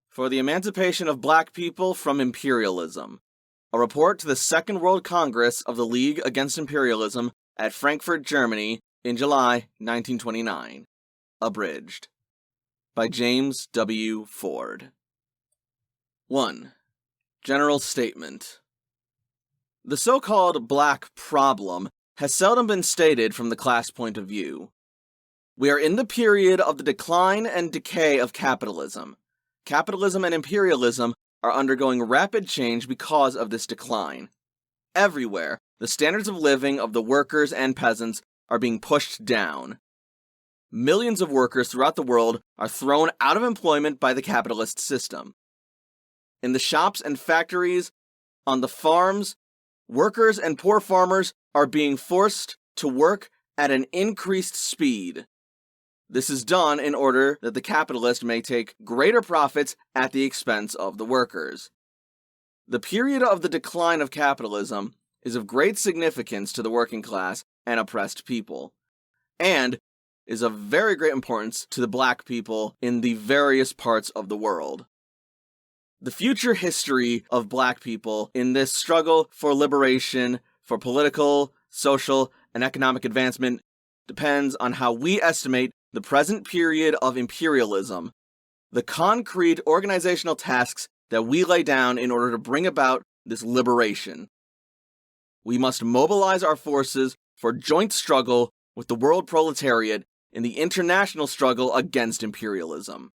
for the Emancipation of Black People from Imperialism, a report to the Second World Congress of the League Against Imperialism at Frankfort, Germany, in July 1929. Abridged. By James W. Ford. 1. General Statement. The so-called black problem has seldom been stated from the class point of view. We are in the period of the decline and decay of capitalism. Capitalism and imperialism are undergoing rapid change because of this decline. Everywhere, the standards of living of the workers and peasants are being pushed down. Millions of workers throughout the world are thrown out of employment by the capitalist system. In the shops and factories, on the farms, workers and poor farmers are being forced to work at an increased speed. This is done in order that the capitalist may take greater profits at the expense of the workers. The period of the decline of capitalism is of great significance to the working class and oppressed people, and is of very great importance to the black people in the various parts of the world. The future history of black people in this struggle for liberation, for political, social, and economic advancement depends on how we estimate the present period of imperialism, the concrete organizational tasks that we lay down in order to bring about this liberation. We must mobilize our forces for joint struggle with the world proletariat in the international struggle against imperialism.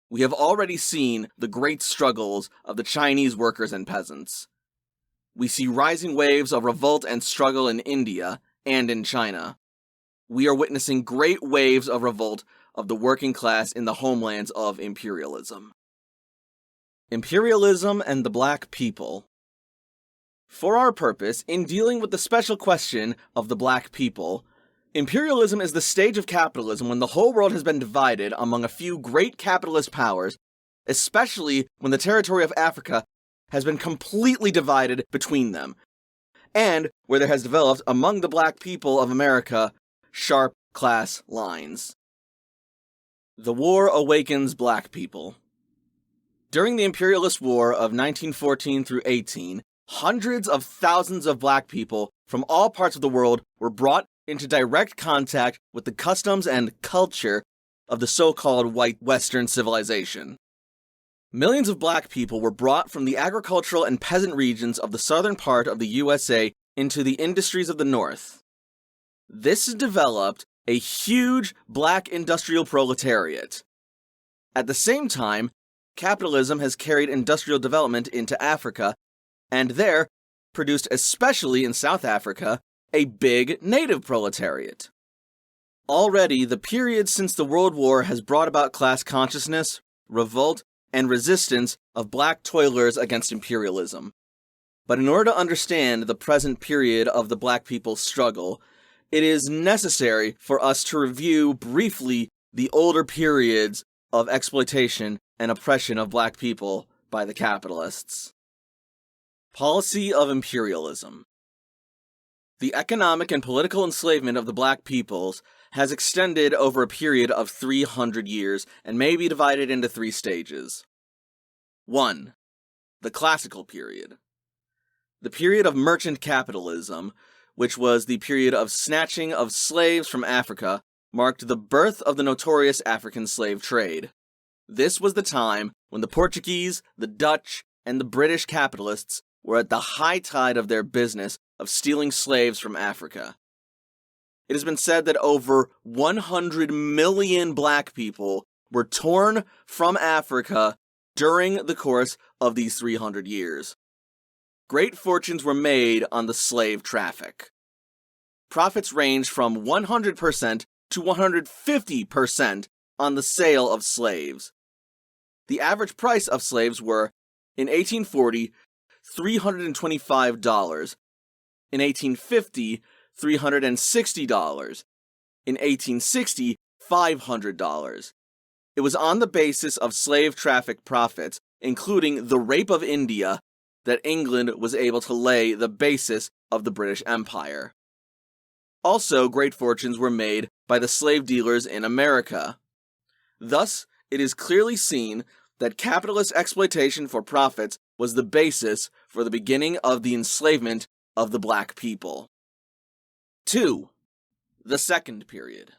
We have already seen the great struggles of the Chinese workers and peasants. We see rising waves of revolt and struggle in India and in China. We are witnessing great waves of revolt of the working class in the homelands of imperialism. Imperialism and the black people. For our purpose, in dealing with the special question of the black people, imperialism is the stage of capitalism when the whole world has been divided among a few great capitalist powers, especially when the territory of Africa has been completely divided between them, and where there has developed among the black people of America sharp class lines. The war awakens black people. During the imperialist war of 1914 through 18, hundreds of thousands of black people from all parts of the world were brought into direct contact with the customs and culture of the so-called white Western civilization. Millions of black people were brought from the agricultural and peasant regions of the southern part of the USA into the industries of the North. This developed a huge black industrial proletariat. At the same time, capitalism has carried industrial development into Africa, and there produced, especially in South Africa, a big native proletariat. Already, the period since the World War has brought about class consciousness, revolt, and resistance of black toilers against imperialism. But in order to understand the present period of the black people's struggle, it is necessary for us to review briefly the older periods of exploitation and oppression of black people by the capitalists. Policy of imperialism. The economic and political enslavement of the black peoples has extended over a period of 300 years and may be divided into 3 stages. 1. The classical period. The period of merchant capitalism, which was the period of snatching of slaves from Africa, marked the birth of the notorious African slave trade. This was the time when the Portuguese, the Dutch, and the British capitalists were at the high tide of their business of stealing slaves from Africa. It has been said that over 100 million black people were torn from Africa during the course of these 300 years. Great fortunes were made on the slave traffic. Profits ranged from 100% to 150% on the sale of slaves. The average price of slaves were, in 1840, $325, in 1850, $360, in 1860, $500. It was on the basis of slave traffic profits, including the rape of India, that England was able to lay the basis of the British Empire. Also, great fortunes were made by the slave dealers in America. Thus, it is clearly seen that capitalist exploitation for profits was the basis for the beginning of the enslavement of the black people. 2. The second period.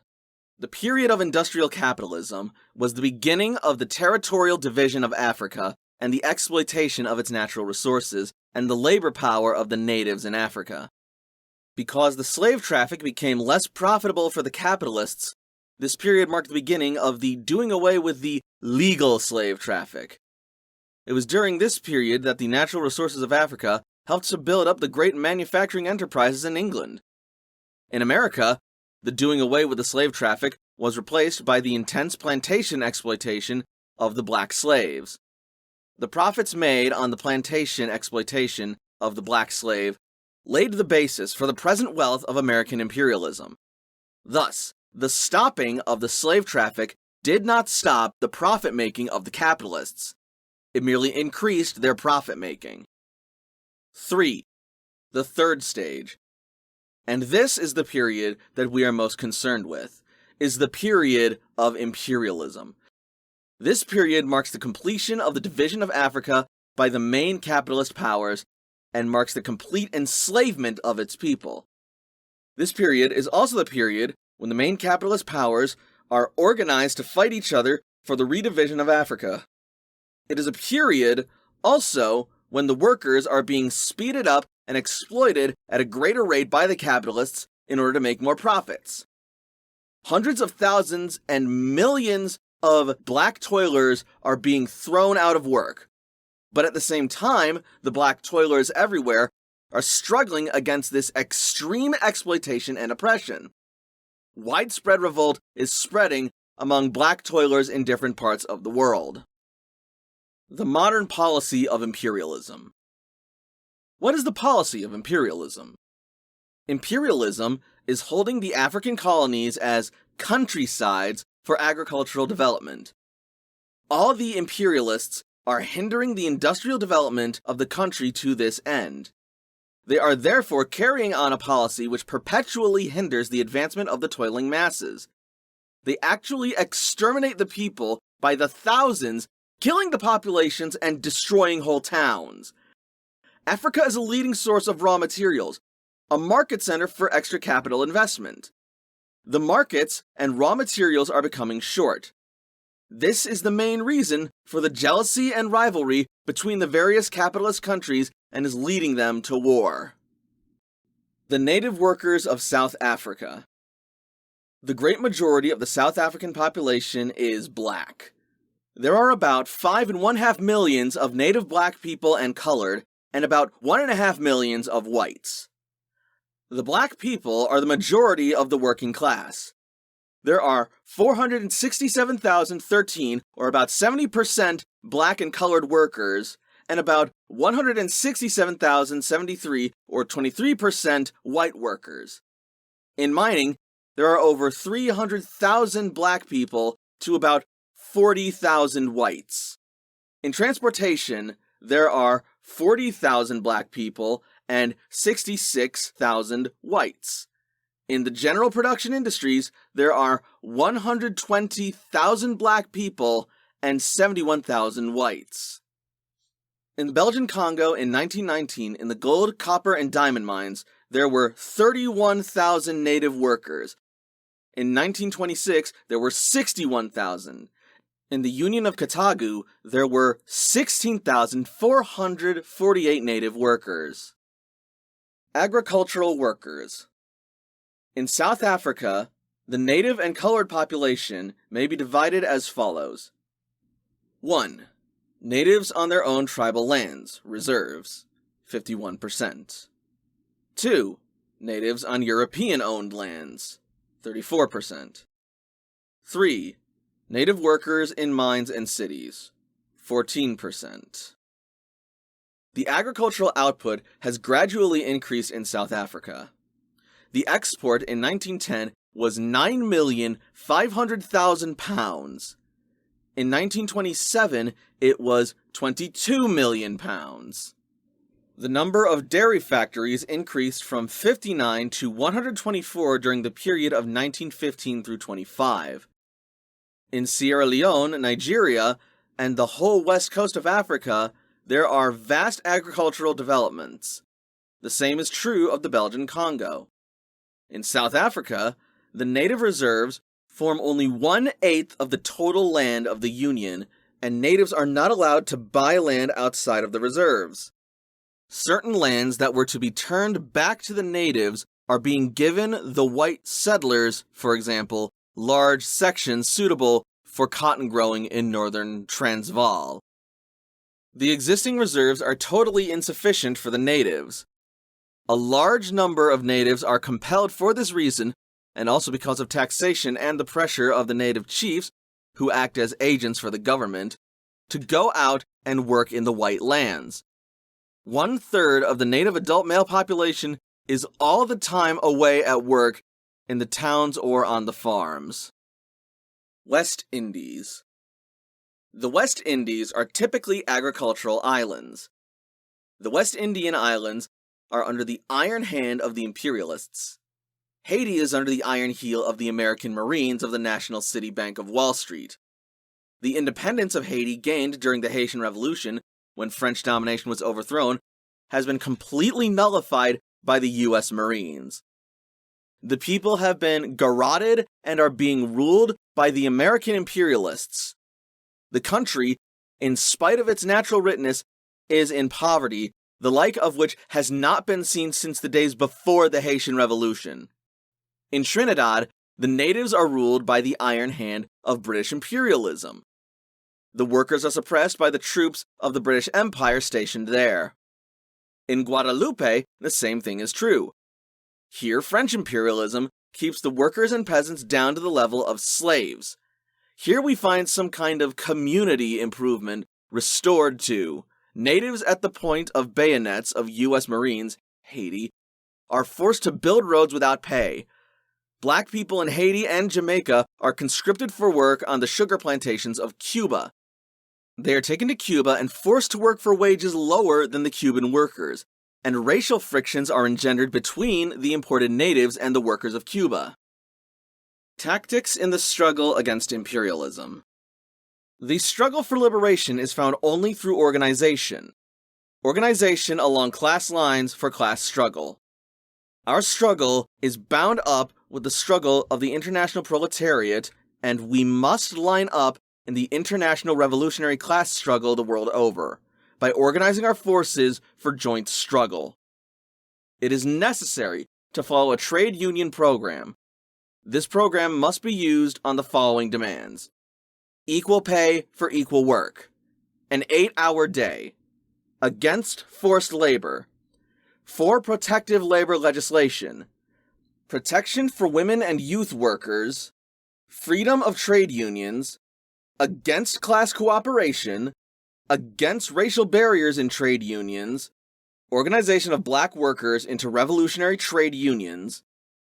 The period of industrial capitalism was the beginning of the territorial division of Africa and the exploitation of its natural resources and the labor power of the natives in Africa. Because the slave traffic became less profitable for the capitalists, this period marked the beginning of the doing away with the legal slave traffic. It was during this period that the natural resources of Africa helped to build up the great manufacturing enterprises in England. In America, the doing away with the slave traffic was replaced by the intense plantation exploitation of the black slaves. The profits made on the plantation exploitation of the black slave laid the basis for the present wealth of American imperialism. Thus, the stopping of the slave traffic did not stop the profit-making of the capitalists. It merely increased their profit-making. 3. The third stage. And this is the period that we are most concerned with, is the period of imperialism. This period marks the completion of the division of Africa by the main capitalist powers and marks the complete enslavement of its people. This period is also the period when the main capitalist powers are organized to fight each other for the redivision of Africa. It is a period also when the workers are being speeded up and exploited at a greater rate by the capitalists in order to make more profits. Hundreds of thousands and millions of black toilers are being thrown out of work. But at the same time, the black toilers everywhere are struggling against this extreme exploitation and oppression. Widespread revolt is spreading among black toilers in different parts of the world. The modern policy of imperialism. What is the policy of imperialism? Imperialism is holding the African colonies as countrysides for agricultural development. All the imperialists are hindering the industrial development of the country to this end. They are therefore carrying on a policy which perpetually hinders the advancement of the toiling masses. They actually exterminate the people by the thousands, killing the populations and destroying whole towns. Africa is a leading source of raw materials, a market center for extra capital investment. The markets and raw materials are becoming short. This is the main reason for the jealousy and rivalry between the various capitalist countries and is leading them to war. The native workers of South Africa. The great majority of the South African population is black. There are about 5.5 million of native black people and colored, and about 1.5 million of whites. The black people are the majority of the working class. There are 467,013, or about 70% black and colored workers, and about 167,073, or 23% white workers. In mining, there are over 300,000 black people to about 40,000 whites. In transportation, there are 40,000 black people and 66,000 whites. In the general production industries, there are 120,000 black people and 71,000 whites. In the Belgian Congo in 1919, in the gold, copper, and diamond mines, there were 31,000 native workers. In 1926, there were 61,000. In the Union of Katagu, there were 16,448 native workers. Agricultural workers. In South Africa, the native and colored population may be divided as follows. 1. Natives on their own tribal lands, reserves, 51%. 2. Natives on European-owned lands, 34%. 3. Native workers in mines and cities, 14%. The agricultural output has gradually increased in South Africa. The export in 1910 was 9,500,000 pounds. In 1927, it was 22 million pounds. The number of dairy factories increased from 59 to 124 during the period of 1915 through 25. In Sierra Leone, Nigeria, and the whole west coast of Africa, there are vast agricultural developments. The same is true of the Belgian Congo. In South Africa, the native reserves form only 1/8 of the total land of the Union, and natives are not allowed to buy land outside of the reserves. Certain lands that were to be turned back to the natives are being given the white settlers, for example, large sections suitable for cotton growing in northern Transvaal. The existing reserves are totally insufficient for the natives. A large number of natives are compelled for this reason, and also because of taxation and the pressure of the native chiefs, who act as agents for the government, to go out and work in the white lands. 1/3 of the native adult male population is all the time away at work in the towns or on the farms. West Indies. The West Indies are typically agricultural islands. The West Indian Islands are under the iron hand of the imperialists. Haiti is under the iron heel of the American Marines of the National City Bank of Wall Street. The independence of Haiti gained during the Haitian Revolution, when French domination was overthrown, has been completely nullified by the U.S. Marines. The people have been garroted and are being ruled by the American imperialists. The country, in spite of its natural richness, is in poverty, the like of which has not been seen since the days before the Haitian Revolution. In Trinidad, the natives are ruled by the iron hand of British imperialism. The workers are suppressed by the troops of the British Empire stationed there. In Guadeloupe, the same thing is true. Here, French imperialism keeps the workers and peasants down to the level of slaves. Here we find some kind of community improvement restored to. Natives at the point of bayonets of U.S. Marines, Haiti, are forced to build roads without pay. Black people in Haiti and Jamaica are conscripted for work on the sugar plantations of Cuba. They are taken to Cuba and forced to work for wages lower than the Cuban workers, and racial frictions are engendered between the imported natives and the workers of Cuba. Tactics in the struggle against imperialism. The struggle for liberation is found only through organization. Organization along class lines for class struggle. Our struggle is bound up with the struggle of the international proletariat, and we must line up in the international revolutionary class struggle the world over, by organizing our forces for joint struggle. It is necessary to follow a trade union program. This program must be used on the following demands: equal pay for equal work, an 8-hour day, against forced labor, for protective labor legislation, protection for women and youth workers, freedom of trade unions, against class cooperation, against racial barriers in trade unions, organization of black workers into revolutionary trade unions,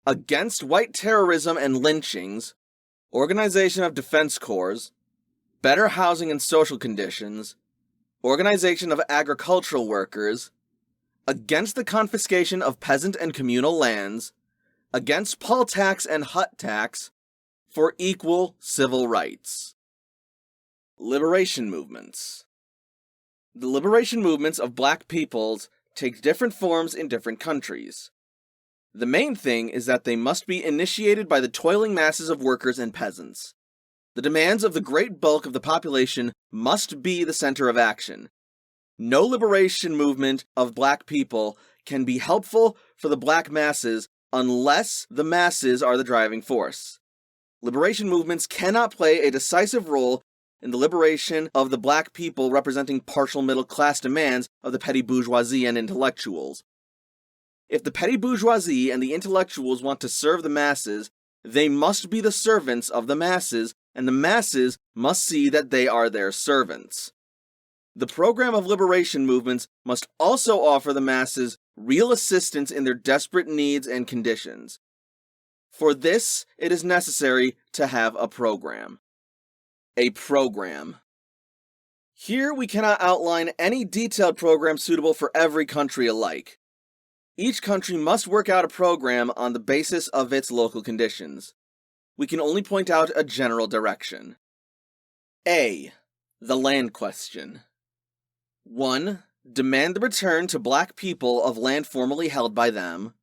against white terrorism and lynchings, organization of defense corps, better housing and social conditions, organization of agricultural workers, against the confiscation of peasant and communal lands, against poll tax and hut tax, for equal civil rights. Liberation movements. The liberation movements of black peoples take different forms in different countries. The main thing is that they must be initiated by the toiling masses of workers and peasants. The demands of the great bulk of the population must be the center of action. No liberation movement of black people can be helpful for the black masses unless the masses are the driving force. Liberation movements cannot play a decisive role in the liberation of the black people representing partial middle-class demands of the petty bourgeoisie and intellectuals. If the petty bourgeoisie and the intellectuals want to serve the masses, they must be the servants of the masses, and the masses must see that they are their servants. The program of liberation movements must also offer the masses real assistance in their desperate needs and conditions. For this, it is necessary to have a program. A program. Here we cannot outline any detailed program suitable for every country alike. Each country must work out a program on the basis of its local conditions. We can only point out a general direction. A. The land question. 1. Demand the return to black people of land formerly held by them.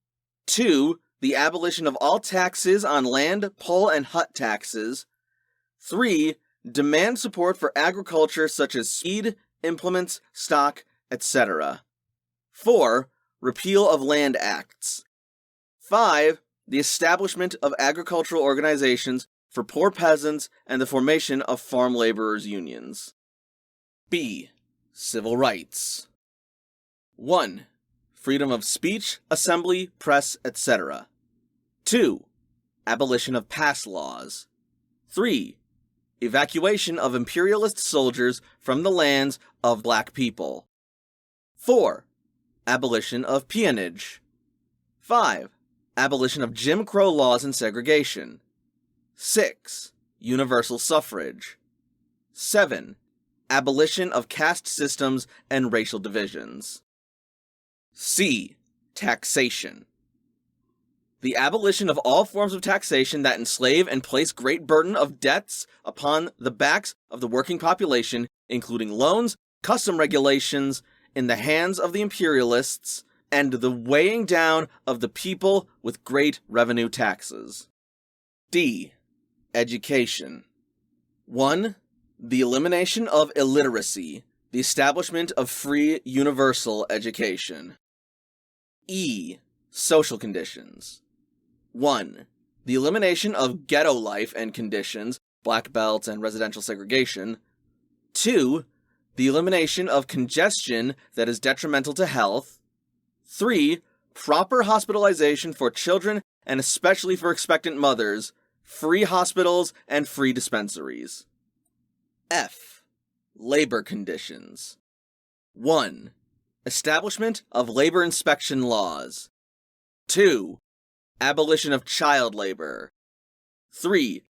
2. The abolition of all taxes on land, poll, and hut taxes. 3. Demand support for agriculture such as seed, implements, stock, etc. 4. Repeal of land acts. 5. The establishment of agricultural organizations for poor peasants and the formation of farm laborers' unions. B. Civil rights. 1. Freedom of speech, assembly, press, etc. 2. Abolition of pass laws. 3. Evacuation of imperialist soldiers from the lands of black people. 4. Abolition of peonage. 5. Abolition of Jim Crow laws and segregation. 6. Universal suffrage. 7. Abolition of caste systems and racial divisions. C. Taxation. The abolition of all forms of taxation that enslave and place great burden of debts upon the backs of the working population, including loans, custom regulations, in the hands of the imperialists, and the weighing down of the people with great revenue taxes. D. Education. 1. The elimination of illiteracy, the establishment of free universal education. E. Social conditions. 1. The elimination of ghetto life and conditions, black belts and residential segregation. 2. The elimination of congestion that is detrimental to health. 3. Proper hospitalization for children and especially for expectant mothers, free hospitals and free dispensaries. F. Labor conditions. 1. Establishment of labor inspection laws. 2. Abolition of child labor. 3.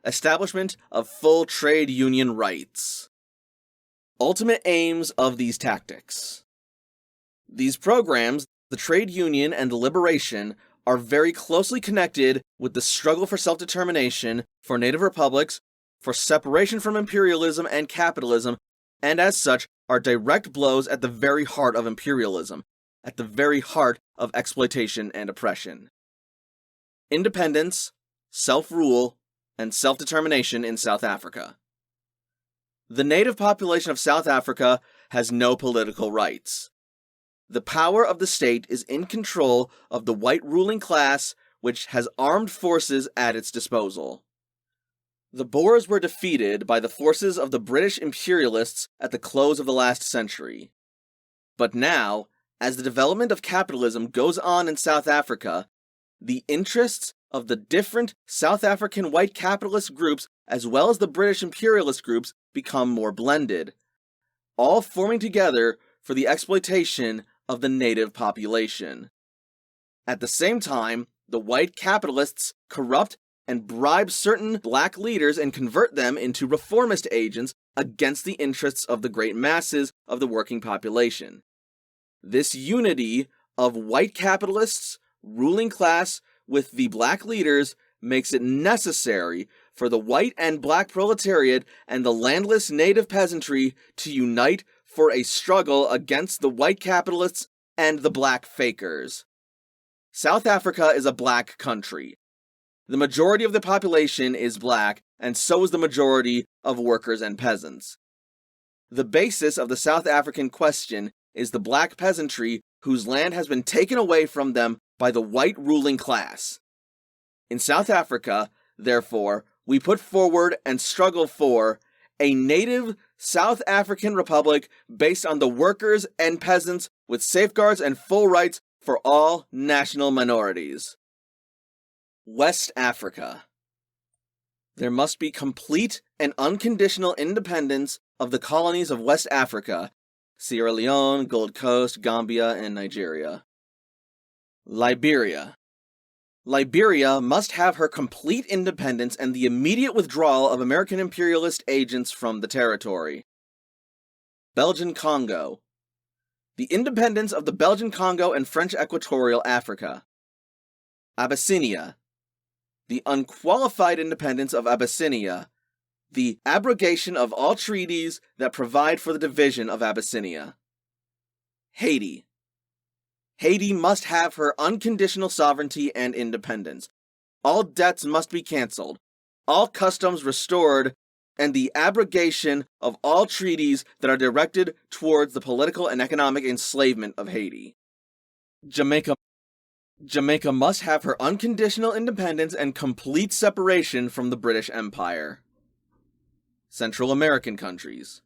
Establishment of full trade union rights. Ultimate aims of these tactics. These programs, the trade union and the liberation, are very closely connected with the struggle for self-determination, for native republics, for separation from imperialism and capitalism, and as such are direct blows at the very heart of imperialism, at the very heart of exploitation and oppression. Independence, self-rule, and self-determination in South Africa. The native population of South Africa has no political rights. The power of the state is in control of the white ruling class, which has armed forces at its disposal. The Boers were defeated by the forces of the British imperialists at the close of the last century. But now, as the development of capitalism goes on in South Africa, the interests of the different South African white capitalist groups as well as the British imperialist groups become more blended, all forming together for the exploitation of the native population. At the same time, the white capitalists corrupt and bribe certain black leaders and convert them into reformist agents against the interests of the great masses of the working population. This unity of white capitalists, ruling class, with the black leaders makes it necessary for the white and black proletariat and the landless native peasantry to unite for a struggle against the white capitalists and the black fakers. South Africa is a black country. The majority of the population is black, and so is the majority of workers and peasants. The basis of the South African question is the black peasantry whose land has been taken away from them by the white ruling class. In South Africa, therefore, we put forward and struggle for a native South African republic based on the workers and peasants with safeguards and full rights for all national minorities. West Africa. There must be complete and unconditional independence of the colonies of West Africa, Sierra Leone, Gold Coast, Gambia, and Nigeria. Liberia. Liberia must have her complete independence and the immediate withdrawal of American imperialist agents from the territory. Belgian Congo. The independence of the Belgian Congo and French Equatorial Africa. Abyssinia. The unqualified independence of Abyssinia, the abrogation of all treaties that provide for the division of Abyssinia. Haiti. Haiti must have her unconditional sovereignty and independence. All debts must be cancelled, all customs restored, and the abrogation of all treaties that are directed towards the political and economic enslavement of Haiti. Jamaica must have her unconditional independence and complete separation from the British Empire. Central American countries.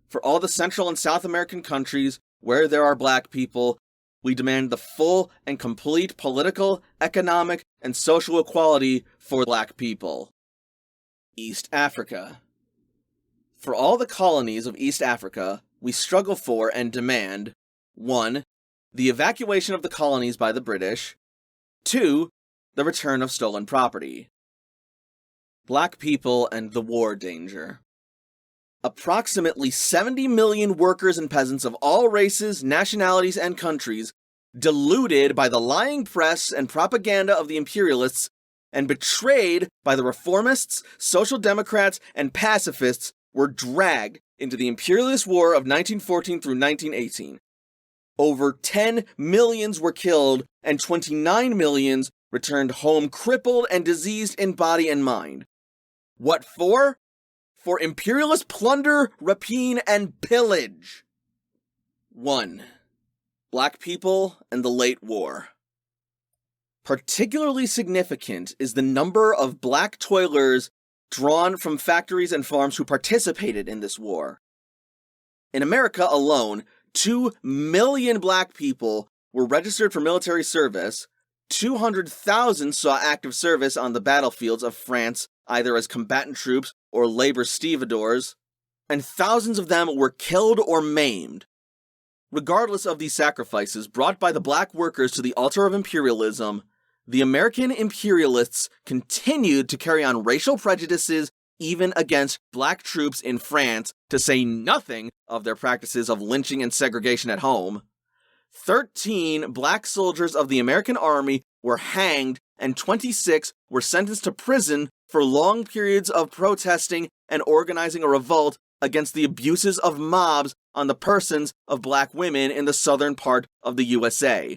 For all the Central and South American countries where there are black people, we demand the full and complete political, economic, and social equality for black people. East Africa. For all the colonies of East Africa, we struggle for and demand 1. The evacuation of the colonies by the British. 2. The return of stolen property. Black people and the war danger. Approximately 70 million workers and peasants of all races, nationalities, and countries, deluded by the lying press and propaganda of the imperialists, and betrayed by the reformists, social democrats, and pacifists, were dragged into the imperialist war of 1914 through 1918. Over 10 millions were killed, and 29 millions returned home crippled and diseased in body and mind. What for? For imperialist plunder, rapine, and pillage. 1. Black people and the late war. Particularly significant is the number of black toilers drawn from factories and farms who participated in this war. In America alone, 2 million black people were registered for military service, 200,000 saw active service on the battlefields of France, either as combatant troops or labor stevedores, and thousands of them were killed or maimed. Regardless of these sacrifices brought by the black workers to the altar of imperialism, the American imperialists continued to carry on racial prejudices even against black troops in France, to say nothing of their practices of lynching and segregation at home. 13 black soldiers of the American Army were hanged, and 26 were sentenced to prison for long periods of protesting and organizing a revolt against the abuses of mobs on the persons of black women in the southern part of the USA.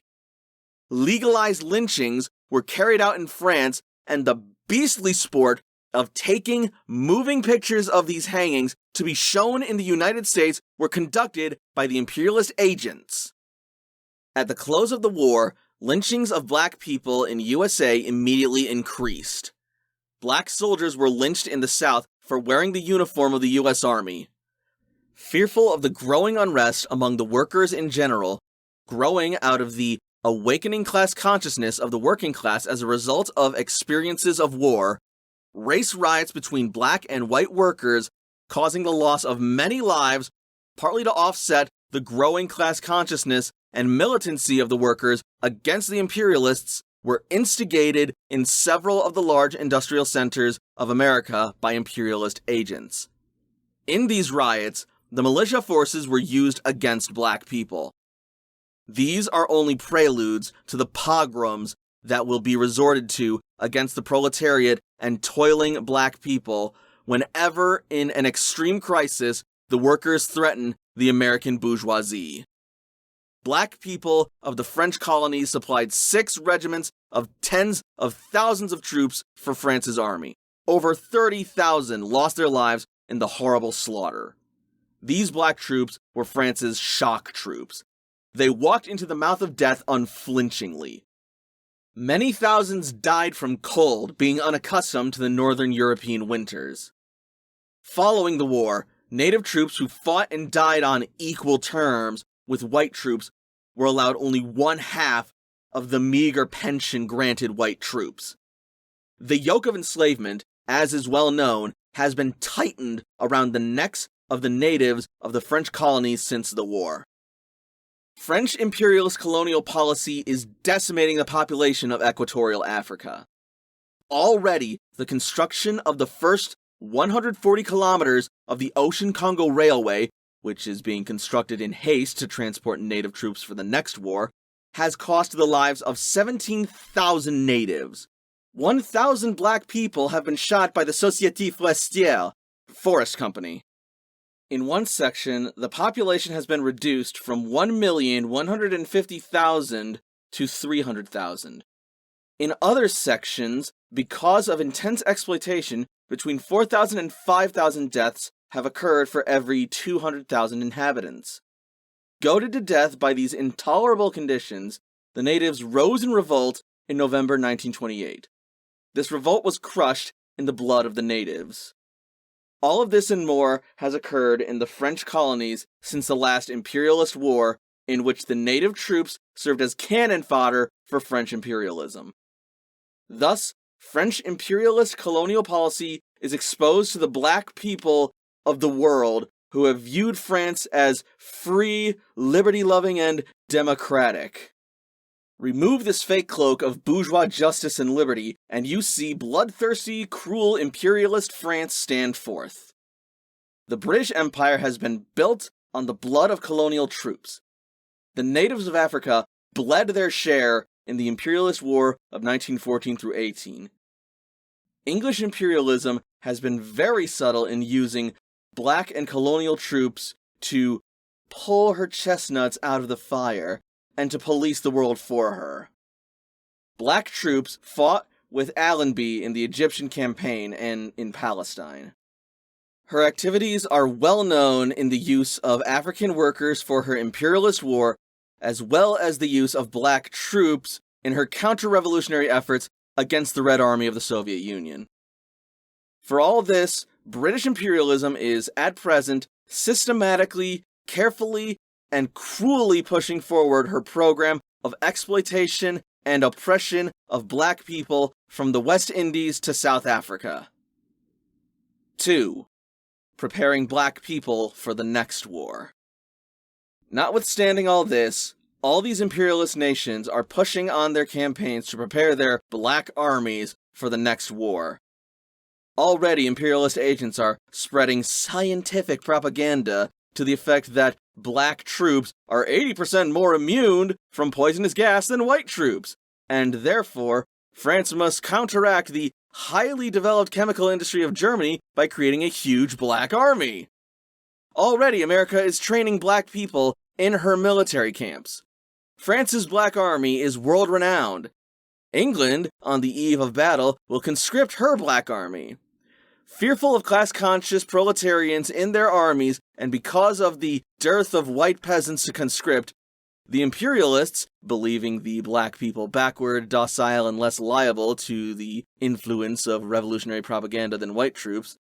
Legalized lynchings were carried out in France, and the beastly sport of taking moving pictures of these hangings to be shown in the United States were conducted by the imperialist agents. At the close of the war, lynchings of black people in USA immediately increased. Black soldiers were lynched in the South for wearing the uniform of the U.S. Army. Fearful of the growing unrest among the workers in general, growing out of the awakening class consciousness of the working class as a result of experiences of war, race riots between black and white workers, causing the loss of many lives, partly to offset the growing class consciousness and militancy of the workers against the imperialists, were instigated in several of the large industrial centers of America by imperialist agents. In these riots, the militia forces were used against black people. These are only preludes to the pogroms that will be resorted to against the proletariat and toiling black people whenever, in an extreme crisis, the workers threaten the American bourgeoisie. Black people of the French colonies supplied 6 regiments of tens of thousands of troops for France's army. Over 30,000 lost their lives in the horrible slaughter. These black troops were France's shock troops. They walked into the mouth of death unflinchingly. Many thousands died from cold, being unaccustomed to the northern European winters. Following the war, native troops who fought and died on equal terms with white troops were allowed only 1/2 of the meager pension granted white troops. The yoke of enslavement, as is well known, has been tightened around the necks of the natives of the French colonies since the war. French imperialist colonial policy is decimating the population of equatorial Africa. Already, the construction of the first 140 kilometers of the Ocean-Congo Railway, which is being constructed in haste to transport native troops for the next war, has cost the lives of 17,000 natives. 1,000 black people have been shot by the Société Forestière, forest company. In one section, the population has been reduced from 1,150,000 to 300,000. In other sections, because of intense exploitation, between 4,000 and 5,000 deaths have occurred for every 200,000 inhabitants. Goaded to death by these intolerable conditions, the natives rose in revolt in November 1928. This revolt was crushed in the blood of the natives. All of this and more has occurred in the French colonies since the last imperialist war, in which the native troops served as cannon fodder for French imperialism. Thus, French imperialist colonial policy is exposed to the black people of the world who have viewed France as free, liberty-loving, and democratic. Remove this fake cloak of bourgeois justice and liberty, and you see bloodthirsty, cruel imperialist France stand forth. The British Empire has been built on the blood of colonial troops. The natives of Africa bled their share in the imperialist war of 1914 through 18. English imperialism has been very subtle in using black and colonial troops to pull her chestnuts out of the fire and to police the world for her. Black troops fought with Allenby in the Egyptian campaign and in Palestine. Her activities are well known in the use of African workers for her imperialist war, as well as the use of black troops in her counter-revolutionary efforts against the Red Army of the Soviet Union. For all this, British imperialism is, at present, systematically, carefully, and cruelly pushing forward her program of exploitation and oppression of black people from the West Indies to South Africa. 2. Preparing black people for the next war. Notwithstanding all this, all these imperialist nations are pushing on their campaigns to prepare their black armies for the next war. Already, imperialist agents are spreading scientific propaganda to the effect that black troops are 80% more immune from poisonous gas than white troops, and therefore, France must counteract the highly developed chemical industry of Germany by creating a huge black army. Already, America is training black people in her military camps. France's black army is world-renowned. England, on the eve of battle, will conscript her black army. Fearful of class-conscious proletarians in their armies, and because of the dearth of white peasants to conscript, the imperialists, believing the black people backward, docile, and less liable to the influence of revolutionary propaganda than white troops,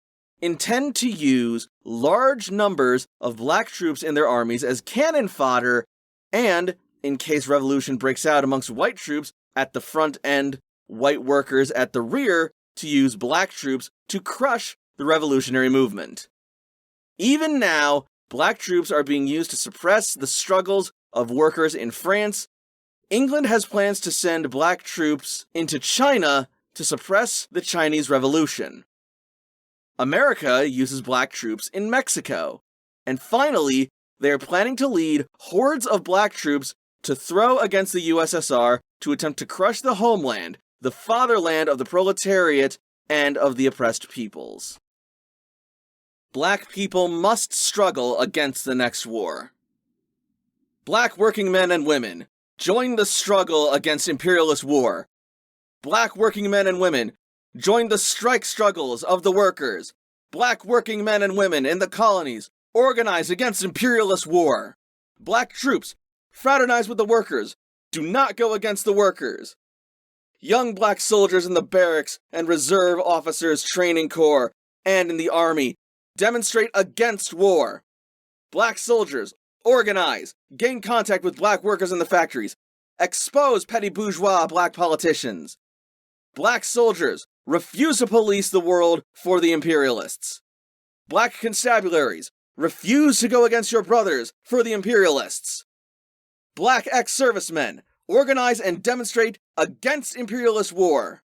intend to use large numbers of black troops in their armies as cannon fodder, and, in case revolution breaks out amongst white troops at the front end, white workers at the rear, to use black troops to crush the revolutionary movement. Even now, black troops are being used to suppress the struggles of workers in France. England has plans to send black troops into China to suppress the Chinese Revolution. America uses black troops in Mexico. And finally, they are planning to lead hordes of black troops to throw against the USSR to attempt to crush the homeland, the fatherland of the proletariat and of the oppressed peoples. Black people must struggle against the next war. Black working men and women, join the struggle against imperialist war. Black working men and women, join the strike struggles of the workers. Black working men and women in the colonies, organize against imperialist war. Black troops, fraternize with the workers. Do not go against the workers. Young black soldiers in the barracks and reserve officers training corps and in the army, demonstrate against war. Black soldiers, organize, gain contact with black workers in the factories, expose petty bourgeois black politicians. Black soldiers, refuse to police the world for the imperialists. Black constabularies, refuse to go against your brothers for the imperialists. Black ex-servicemen, organize and demonstrate against imperialist war.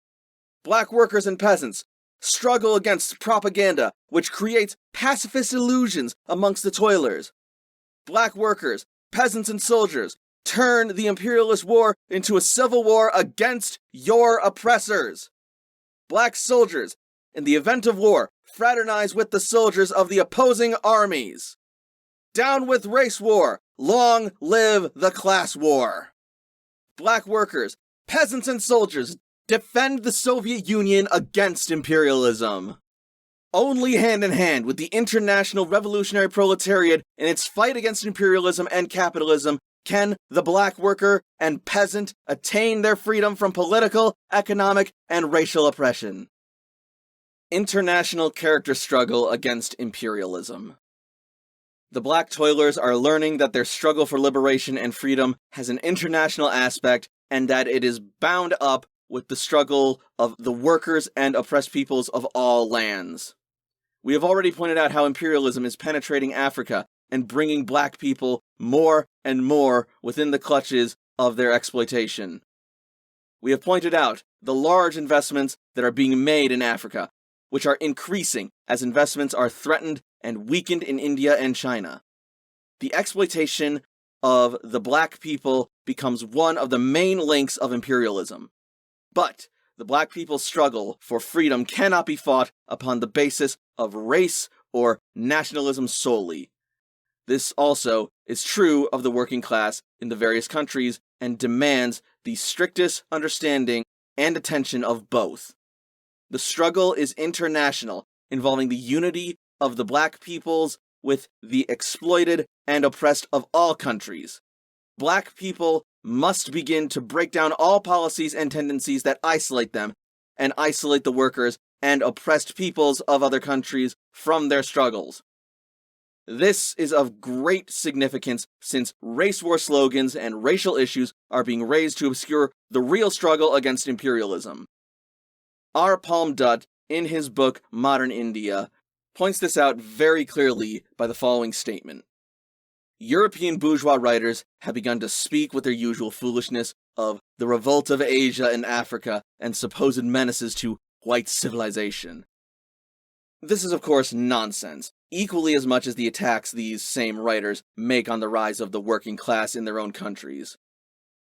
Black workers and peasants, struggle against propaganda which creates pacifist illusions amongst the toilers. Black workers, peasants, and soldiers, turn the imperialist war into a civil war against your oppressors. Black soldiers, in the event of war, fraternize with the soldiers of the opposing armies. Down with race war! Long live the class war! Black workers, peasants and soldiers, defend the Soviet Union against imperialism. Only hand in hand with the international revolutionary proletariat in its fight against imperialism and capitalism can the black worker and peasant attain their freedom from political, economic, and racial oppression. International character struggle against imperialism. The black toilers are learning that their struggle for liberation and freedom has an international aspect and that it is bound up with the struggle of the workers and oppressed peoples of all lands. We have already pointed out how imperialism is penetrating Africa and bringing black people more and more within the clutches of their exploitation. We have pointed out the large investments that are being made in Africa, which are increasing as investments are threatened and weakened in India and China. The exploitation of the black people becomes one of the main links of imperialism. But the black people's struggle for freedom cannot be fought upon the basis of race or nationalism solely. This also is true of the working class in the various countries and demands the strictest understanding and attention of both. The struggle is international, involving the unity of the black peoples with the exploited and oppressed of all countries. Black people must begin to break down all policies and tendencies that isolate them and isolate the workers and oppressed peoples of other countries from their struggles. This is of great significance since race war slogans and racial issues are being raised to obscure the real struggle against imperialism. R. Palm Dutt, in his book Modern India, points this out very clearly by the following statement. European bourgeois writers have begun to speak with their usual foolishness of the revolt of Asia and Africa and supposed menaces to white civilization. This is of course nonsense, equally as much as the attacks these same writers make on the rise of the working class in their own countries.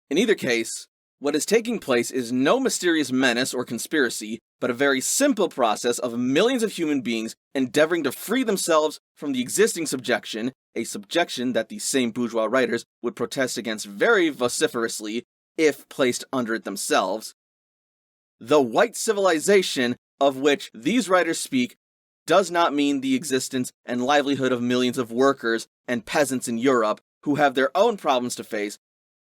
In either case, what is taking place is no mysterious menace or conspiracy, but a very simple process of millions of human beings endeavoring to free themselves from the existing subjection, a subjection that these same bourgeois writers would protest against very vociferously if placed under it themselves. The white civilization of which these writers speak does not mean the existence and livelihood of millions of workers and peasants in Europe who have their own problems to face,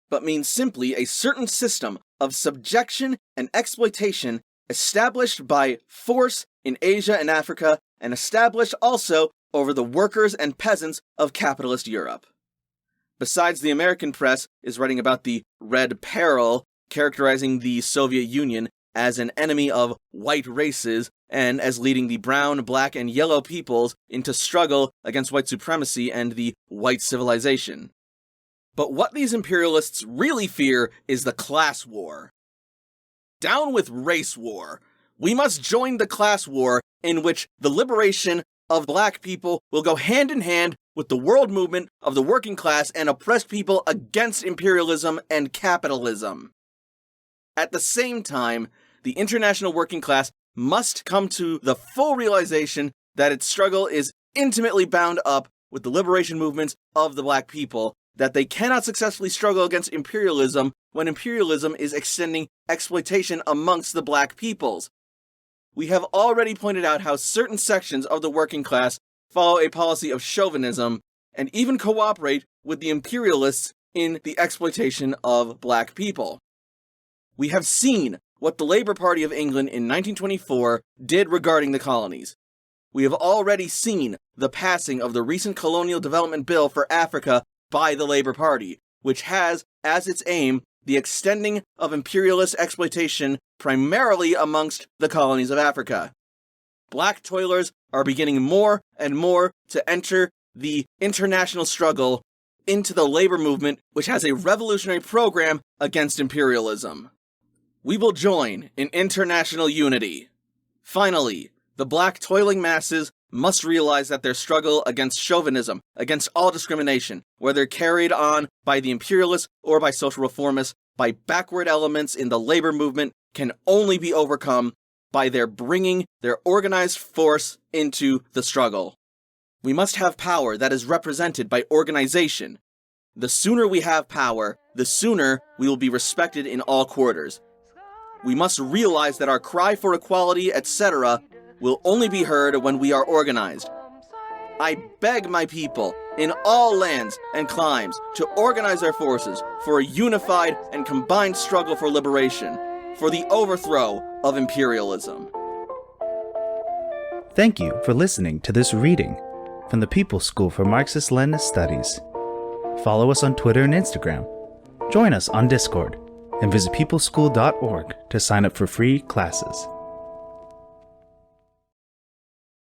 but means simply a certain system of subjection and exploitation established by force in Asia and Africa and established also over the workers and peasants of capitalist Europe. Besides, the American press is writing about the Red Peril, characterizing the Soviet Union as an enemy of white races and as leading the brown, black, and yellow peoples into struggle against white supremacy and the white civilization. But what these imperialists really fear is the class war. Down with race war! We must join the class war in which the liberation of black people will go hand in hand with the world movement of the working class and oppressed people against imperialism and capitalism. At the same time, the international working class must come to the full realization that its struggle is intimately bound up with the liberation movements of the black people, that they cannot successfully struggle against imperialism when imperialism is extending exploitation amongst the black peoples. We have already pointed out how certain sections of the working class follow a policy of chauvinism and even cooperate with the imperialists in the exploitation of black people. We have seen what the Labour Party of England in 1924 did regarding the colonies. We have already seen the passing of the recent Colonial Development Bill for Africa by the Labour Party, which has as its aim the extending of imperialist exploitation primarily amongst the colonies of Africa. Black toilers are beginning more and more to enter the international struggle into the labor movement, which has a revolutionary program against imperialism. We will join in international unity. Finally, the black toiling masses must realize that their struggle against chauvinism, against all discrimination, whether carried on by the imperialists or by social reformists, by backward elements in the labor movement, can only be overcome by their bringing their organized force into the struggle. We must have power that is represented by organization. The sooner we have power, the sooner we will be respected in all quarters. We must realize that our cry for equality, etc., will only be heard when we are organized. I beg my people in all lands and climes to organize their forces for a unified and combined struggle for liberation, for the overthrow of imperialism. Thank you for listening to this reading from the People's School for Marxist-Leninist Studies. Follow us on Twitter and Instagram. Join us on Discord and visit peopleschool.org to sign up for free classes.